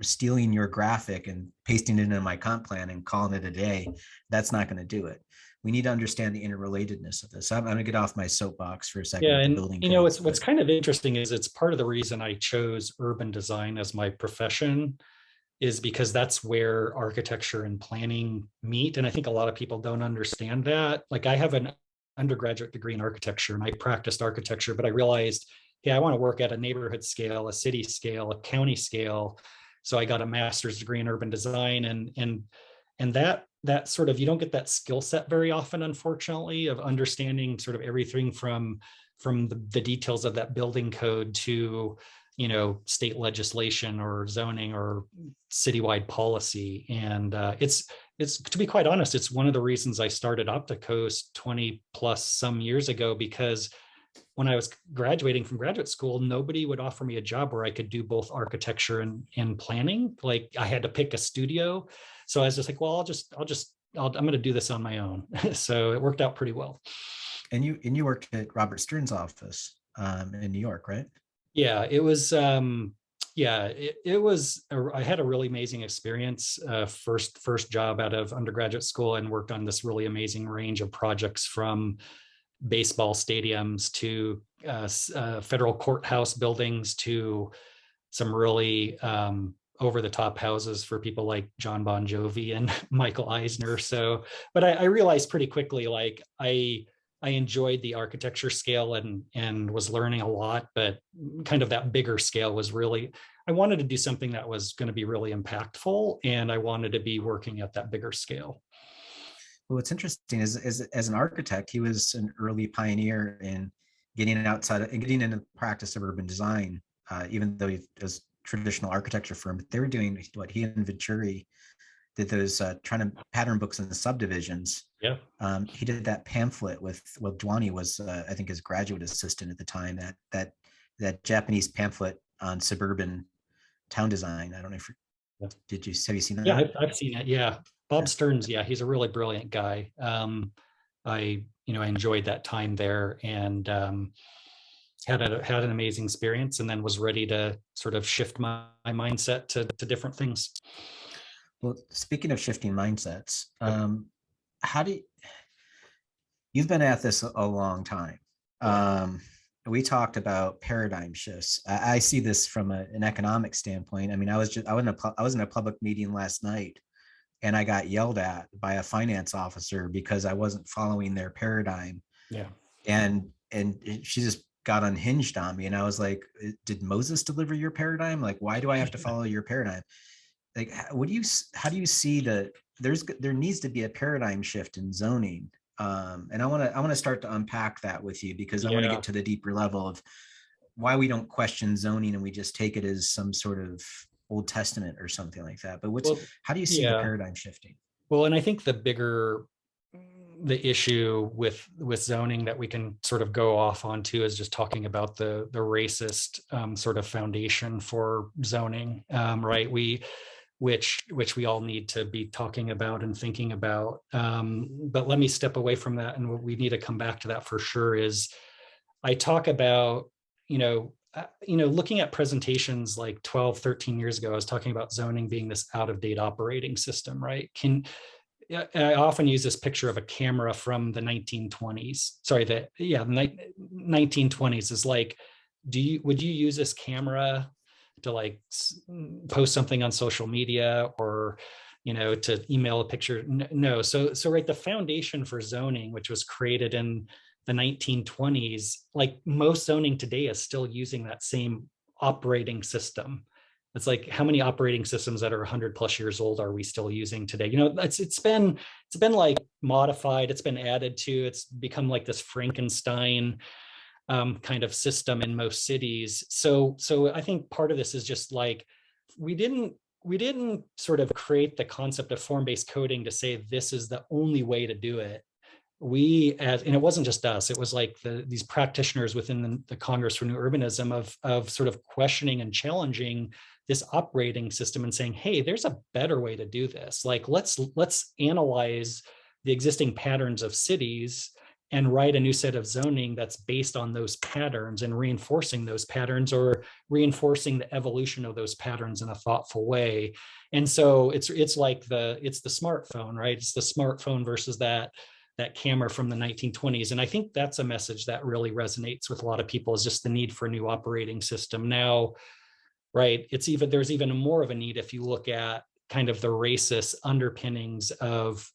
stealing your graphic and pasting it into my comp plan and calling it a day. That's not going to do it. We need to understand the interrelatedness of this. So I'm going to get off my soapbox for a second. Yeah, and what's kind of interesting is it's part of the reason I chose urban design as my profession, is because that's where architecture and planning meet. And I think a lot of people don't understand that. Like, I have an undergraduate degree in architecture and I practiced architecture, but I realized, hey, I want to work at a neighborhood scale, a city scale, a county scale. So I got a master's degree in urban design, and that sort of, you don't get that skill set very often, unfortunately, of understanding sort of everything from the details of that building code to state legislation or zoning or citywide policy. And it's to be quite honest, it's one of the reasons I started Opticos 20 plus some years ago, because when I was graduating from graduate school, nobody would offer me a job where I could do both architecture and planning. Like I had to pick a studio. So I was just like, well, I'm going to do this on my own. So it worked out pretty well. And you worked at Robert Stern's office in New York, right? Yeah, it was. It was. I had a really amazing experience. First job out of undergraduate school, and worked on this really amazing range of projects, from baseball stadiums to federal courthouse buildings to some really over the top houses for people like John Bon Jovi and Michael Eisner. So, but I realized pretty quickly, like I enjoyed the architecture scale and was learning a lot, but kind of that bigger scale was really, I wanted to do something that was going to be really impactful, and I wanted to be working at that bigger scale. Well, what's interesting is as an architect, he was an early pioneer in getting outside and getting into the practice of urban design, even though he was traditional architecture firm. But they were doing what he and Venturi did, those trying to pattern books in the subdivisions. Yeah. He did that pamphlet with, well, Dwani was, I think, his graduate assistant at the time. That Japanese pamphlet on suburban town design. I don't know if have you seen that? Yeah, I've seen it. Yeah, Bob Yeah. Stearns. Yeah, he's a really brilliant guy. I enjoyed that time there, and had an amazing experience, and then was ready to sort of shift my mindset to different things. Well, speaking of shifting mindsets, how do you've been at this a long time? We talked about paradigm shifts. I see this from an economic standpoint. I mean, I was in a public meeting last night, and I got yelled at by a finance officer because I wasn't following their paradigm. Yeah. And she just got unhinged on me, and I was like, did Moses deliver your paradigm? Like, why do I have to follow your paradigm? Like, how do you see there needs to be a paradigm shift in zoning? And I want to start to unpack that with you, because I want to get to the deeper level of why we don't question zoning and we just take it as some sort of Old Testament or something like that. But how do you see the paradigm shifting? Well, and I think the issue with zoning that we can sort of go off onto is just talking about the racist sort of foundation for zoning, right? Which we all need to be talking about and thinking about. But let me step away from that, and what we need to come back to that for sure is, I talk about, looking at presentations like 12, 13 years ago, I was talking about zoning being this out-of-date operating system, right? I often use this picture of a camera from the 1920s. Sorry, the 1920s is like, would you use this camera to like post something on social media, or to email a picture? No. So right, the foundation for zoning, which was created in the 1920s, like most zoning today is still using that same operating system. It's like, how many operating systems that are 100 plus years old are we still using today? It's been like modified, it's been added to, it's become like this Frankenstein kind of system in most cities. So I think part of this is just like, we didn't sort of create the concept of form-based coding to say this is the only way to do it. And it wasn't just us, it was like these practitioners within the Congress for New Urbanism of sort of questioning and challenging this operating system and saying, hey, there's a better way to do this. Like, let's analyze the existing patterns of cities and write a new set of zoning that's based on those patterns and reinforcing those patterns, or reinforcing the evolution of those patterns in a thoughtful way. And so it's like the smartphone, right? It's the smartphone versus that camera from the 1920s. And I think that's a message that really resonates with a lot of people, is just the need for a new operating system now, right? There's even more of a need if you look at kind of the racist underpinnings of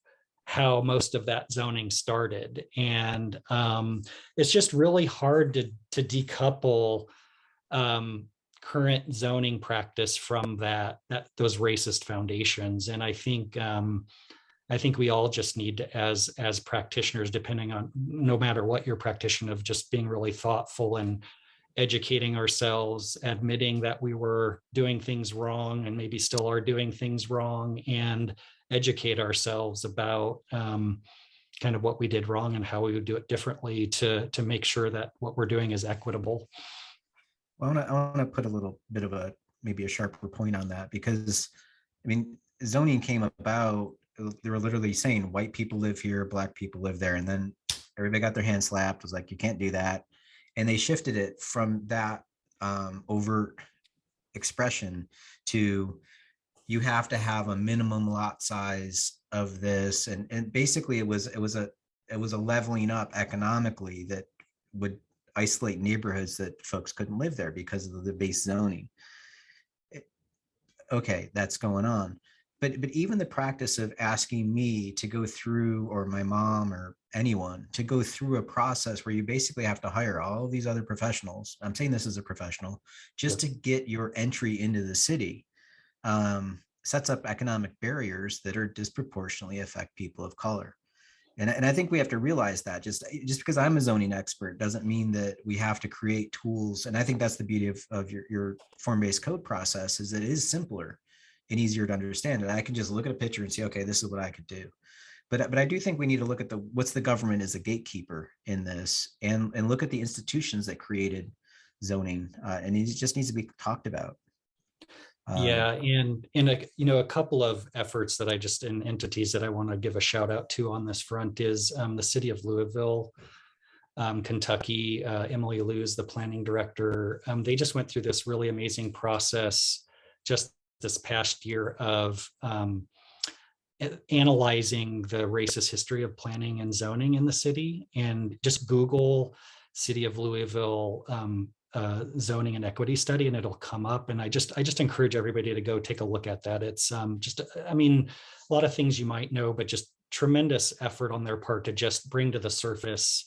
how most of that zoning started. And it's just really hard to decouple current zoning practice from those racist foundations. And I think we all just need to, as practitioners, depending on, no matter what your practitioner, of just being really thoughtful and educating ourselves, admitting that we were doing things wrong and maybe still are doing things wrong, and educate ourselves about kind of what we did wrong and how we would do it differently to make sure that what we're doing is equitable. Well, I want to put a little bit of maybe a sharper point on that, because I mean, zoning came about, they were literally saying white people live here, black people live there. And then everybody got their hands slapped, was like, you can't do that. And they shifted it from that overt expression to, you have to have a minimum lot size of this. And basically it was a leveling up economically that would isolate neighborhoods that folks couldn't live there because of the base zoning. Okay, that's going on. But even the practice of asking me to go through, or my mom or anyone to go through a process where you basically have to hire all these other professionals, I'm saying this as a professional, just to get your entry into the city, sets up economic barriers that are disproportionately affect people of color. And I think we have to realize that just because I'm a zoning expert doesn't mean that we have to create tools. And I think that's the beauty of your form-based code process, is that it is simpler and easier to understand. And I can just look at a picture and see, okay, this is what I could do. But I do think we need to look at what's the government as a gatekeeper in this, and look at the institutions that created zoning. And it just needs to be talked about. Yeah, and in a couple of efforts that in entities that I want to give a shout out to on this front is the city of Louisville, Kentucky. Emily Liu is the planning director. They just went through this really amazing process just this past year of analyzing the racist history of planning and zoning in the city. And just Google City of Louisville zoning and equity study, and it'll come up. And I just encourage everybody to go take a look at that. It's I mean, a lot of things you might know, but just tremendous effort on their part to just bring to the surface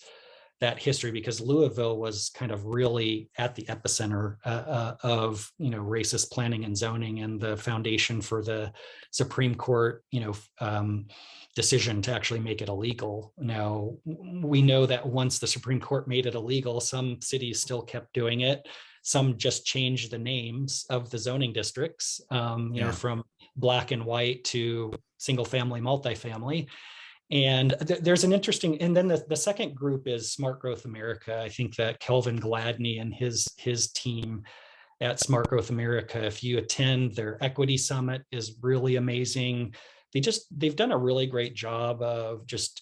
that history, because Louisville was kind of really at the epicenter of racist planning and zoning, and the foundation for the Supreme Court decision to actually make it illegal. Now, we know that once the Supreme Court made it illegal, some cities still kept doing it. Some just changed the names of the zoning districts, from black and white to single family, multifamily. And there's an interesting, and then the second group is Smart Growth America. I think that Kelvin Gladney and his team at Smart Growth America, if you attend their equity summit, is really amazing. They've done a really great job of just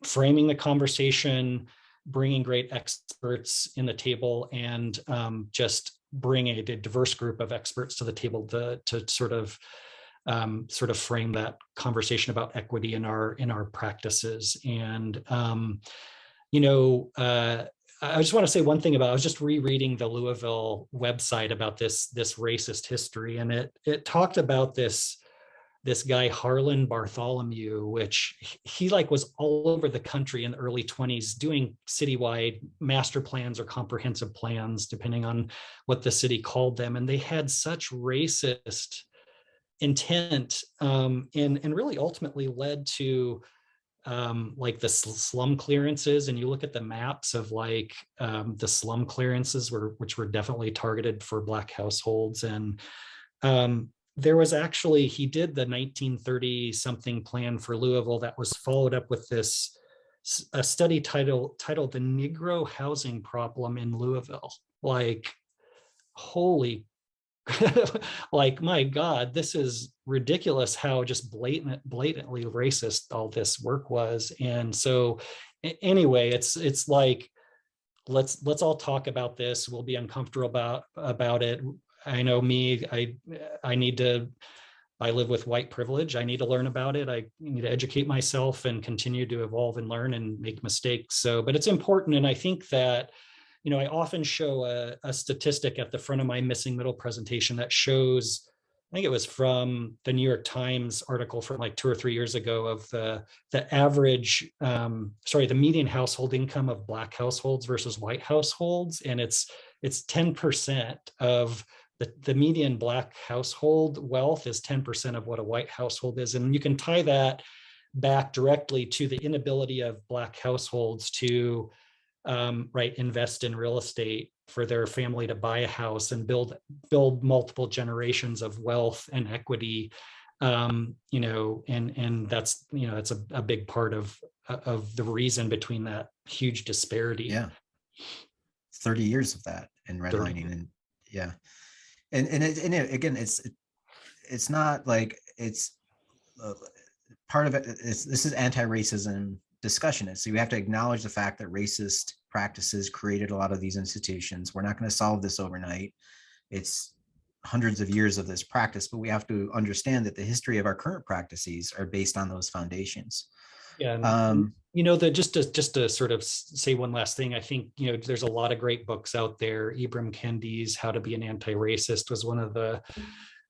framing the conversation, bringing great experts in the table, and just bringing a diverse group of experts to the table to sort of frame that conversation about equity in our practices. And I just want to say one thing I was just rereading the Louisville website about this racist history, and it talked about this guy Harlan Bartholomew, which he was all over the country in the early 1920s doing citywide master plans or comprehensive plans, depending on what the city called them, and they had such racist intent, and really ultimately led to the slum clearances. And you look at the maps of the slum clearances which were definitely targeted for Black households. And there was actually, he did the 1930 something plan for Louisville that was followed up with a study titled The Negro Housing Problem in Louisville. Holy my God, this is ridiculous how just blatantly racist all this work was. And so anyway, it's like, let's all talk about this. We'll be uncomfortable about it. I know me, I live with white privilege. I need to learn about it. I need to educate myself and continue to evolve and learn and make mistakes. But it's important. And I think that I often show a statistic at the front of my missing middle presentation that shows, I think it was from the New York Times article from 2 or 3 years ago, of the average, the median household income of Black households versus white households. And it's 10% of the median Black household wealth is 10% of what a white household is. And you can tie that back directly to the inability of Black households to invest in real estate for their family to buy a house and build multiple generations of wealth and equity. And that's, that's a big part of the reason between that huge disparity. Yeah. 30 years of that in redlining. And yeah. And again, it's not like it's part of it. This is anti-racism discussion. So you have to acknowledge the fact that racist practices created a lot of these institutions. We're not going to solve this overnight. It's hundreds of years of this practice, but we have to understand that the history of our current practices are based on those foundations. Yeah. Just to sort of say one last thing, I think, there's a lot of great books out there. Ibram Kendi's How to Be an Anti-Racist was one of the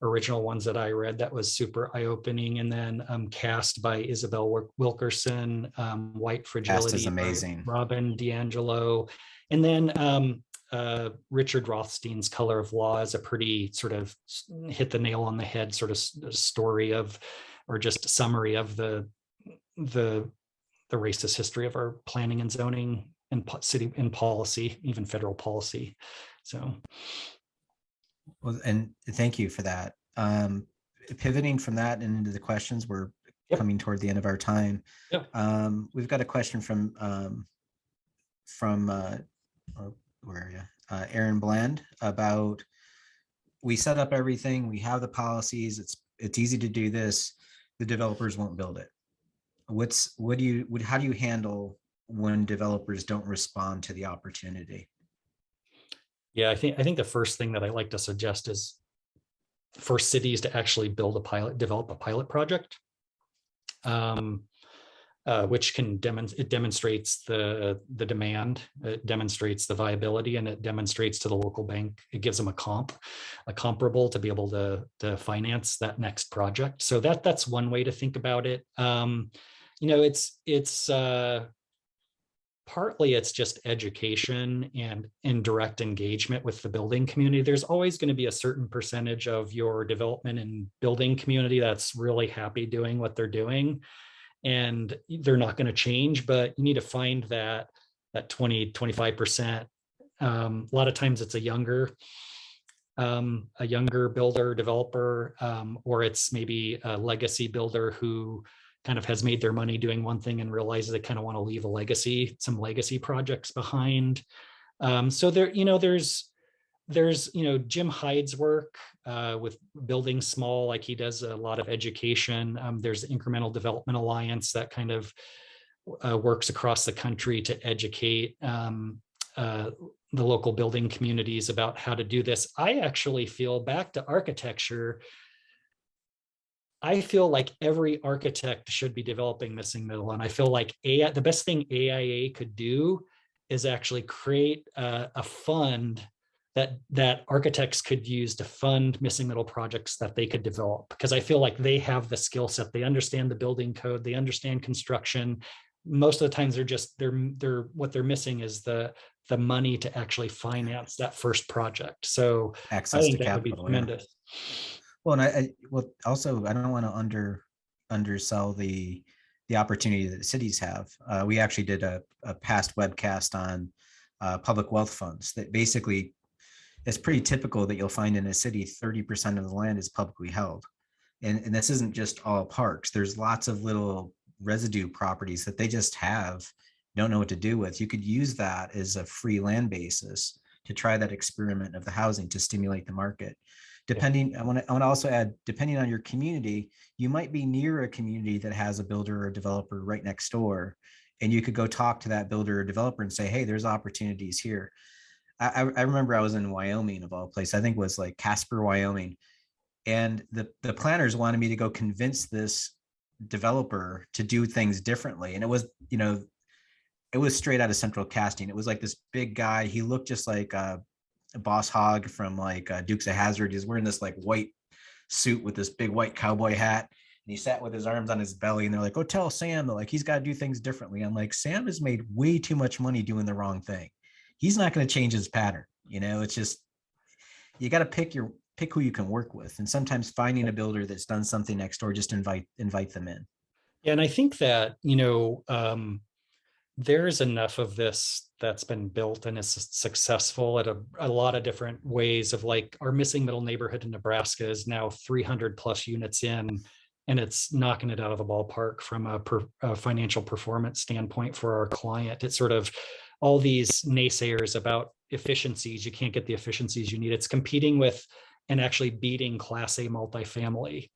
original ones that I read that was super eye-opening. And then Cast by Isabel Wilkerson, White Fragility, Cast is amazing. Robin DiAngelo. And then Richard Rothstein's Color of Law is a pretty sort of hit the nail on the head sort of story of, or just summary of the racist history of our planning and zoning and city and policy, even federal policy. So, well, and thank you for that. Pivoting from that and into the questions, we're coming toward the end of our time. Yep. We've got a question from where are you? Aaron Bland about, we set up everything, we have the policies, it's easy to do this, the developers won't build it. How do you handle when developers don't respond to the opportunity? Yeah, I think the first thing that I like to suggest is for cities to actually develop a pilot project, which can demonstrates the demand, it demonstrates the viability, and it demonstrates to the local bank, it gives them a comparable to be able to finance that next project. So that's one way to think about it. It's partly it's just education and indirect engagement with the building community. There's always going to be a certain percentage of your development and building community that's really happy doing what they're doing, and they're not going to change, but you need to find that 20-25%. A lot of times it's a younger builder, developer, or it's maybe a legacy builder who kind of has made their money doing one thing and realizes they kind of want to leave some legacy projects behind. So there's Jim Hyde's work with building small, like he does a lot of education. There's the Incremental Development Alliance that kind of works across the country to educate the local building communities about how to do this. I actually feel, back to architecture, I feel like every architect should be developing missing middle. And I feel like the best thing AIA could do is actually create a fund that architects could use to fund missing middle projects that they could develop, because I feel like they have the skill set. They understand the building code, they understand construction. Most of the times they're what they're missing is the money to actually finance that first project. So access I think to that capital, would be tremendous. Well, and also I don't want to undersell the opportunity that cities have. We actually did a past webcast on public wealth funds that basically, it's pretty typical that you'll find in a city 30% of the land is publicly held. And this isn't just all parks. There's lots of little residue properties that they just don't know what to do with. You could use that as a free land basis to try that experiment of the housing to stimulate the market. I want to also add, depending on your community, you might be near a community that has a builder or developer right next door, and you could go talk to that builder or developer and say, hey, there's opportunities here. I remember I was in Wyoming, of all places. I think it was like Casper, Wyoming, and the planners wanted me to go convince this developer to do things differently. And it was, it was straight out of Central Casting. It was like this big guy. He looked just like Boss Hogg from like Dukes of Hazzard. He's wearing this like white suit with this big white cowboy hat, and he sat with his arms on his belly, and they're like, "Oh, tell Sam that like he's got to do things differently." I'm like, Sam has made way too much money doing the wrong thing. He's not going to change his pattern. It's just, you got to pick who you can work with, and sometimes finding a builder that's done something next door, just invite them in. Yeah, and I think that there's enough of this that's been built and is successful at a lot of different ways. Of like, our missing middle neighborhood in Nebraska is now 300 plus units in, and it's knocking it out of the ballpark from a financial performance standpoint for our client. It's sort of all these naysayers about efficiencies. You can't get the efficiencies you need. It's competing with and actually beating Class A multifamily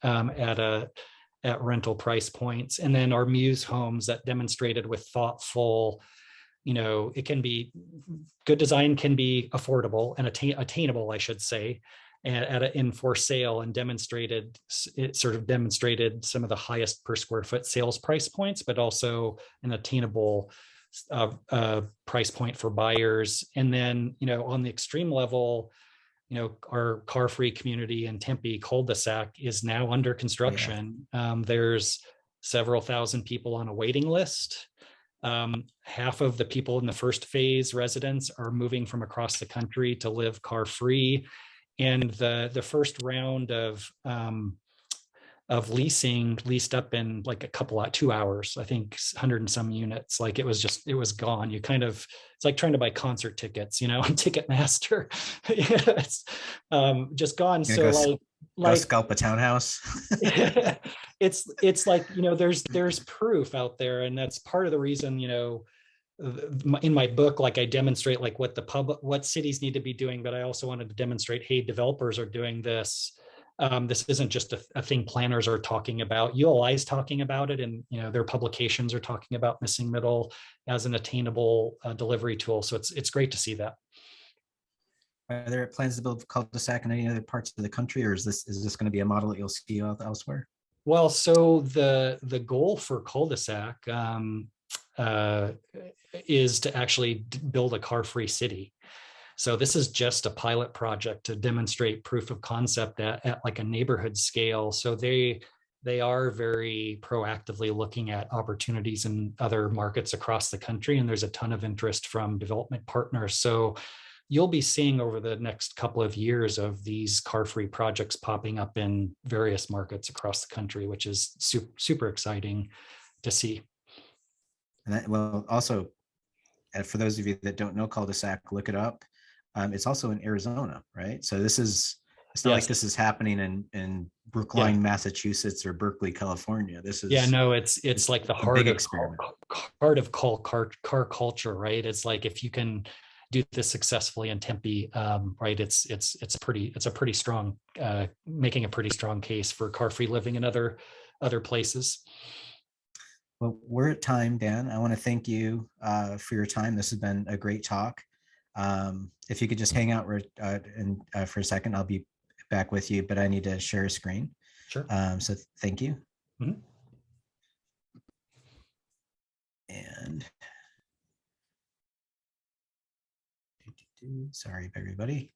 at rental price points. And then our Muse homes that demonstrated with thoughtful, it can be, good design can be affordable and attainable, I should say, in for sale, and it sort of demonstrated some of the highest per square foot sales price points, but also an attainable price point for buyers. And then, on the extreme level, our car-free community in Tempe cul-de-sac is now under construction. Yeah. There's several thousand people on a waiting list. Half of the people in the first phase residents are moving from across the country to live car-free. And the first round of leasing leased up in like 2 hours, I think 100 and some units. Like it was gone. It's like trying to buy concert tickets, on Ticketmaster. It's just gone. So go scalp a townhouse. it's like, there's proof out there. And that's part of the reason, in my book, like I demonstrate like what cities need to be doing, but I also wanted to demonstrate, hey, developers are doing this. This isn't just a thing planners are talking about. ULI is talking about it, and their publications are talking about missing middle as an attainable delivery tool. So it's great to see that. Are there plans to build cul-de-sac in any other parts of the country, or is this going to be a model that you'll see elsewhere? Well, so the goal for cul-de-sac is to actually build a car-free city. So this is just a pilot project to demonstrate proof of concept at like a neighborhood scale. So they are very proactively looking at opportunities in other markets across the country, and there's a ton of interest from development partners. So you'll be seeing over the next couple of years of these car-free projects popping up in various markets across the country, which is super exciting to see. And also, for those of you that don't know cul-de-sac, look it up. It's also in Arizona, right? So it's not like this is happening in Brookline, Massachusetts, or Berkeley, California. This is it's like the heart of car culture, right? It's like, if you can do this successfully in Tempe, right? It's a pretty strong, making a pretty strong case for car-free living in other places. Well, we're at time, Dan. I want to thank you for your time. This has been a great talk. If you could just hang out for a second, I'll be back with you, but I need to share a screen. Sure. So thank you. Mm-hmm. And sorry, everybody.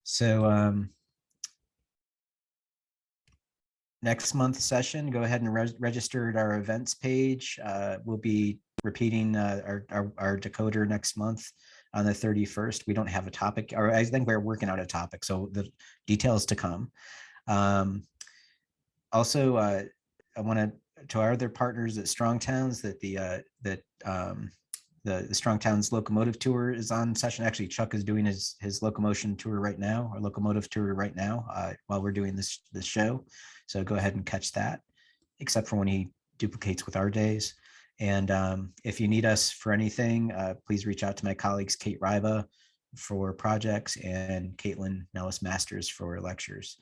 So next month's session, go ahead and register at our events page. We'll be repeating our decoder next month on the 31st. We don't have a topic, or I think we're working out a topic, so the details to come. Also, I want to our other partners at Strong Towns, that the Strong Towns locomotive tour is on session. Actually, Chuck is doing his locomotion tour right now, or locomotive tour right now, while we're doing this show. So go ahead and catch that, except for when he duplicates with our days. And if you need us for anything, please reach out to my colleagues, Kate Riva for projects and Caitlin Nellis Masters for lectures.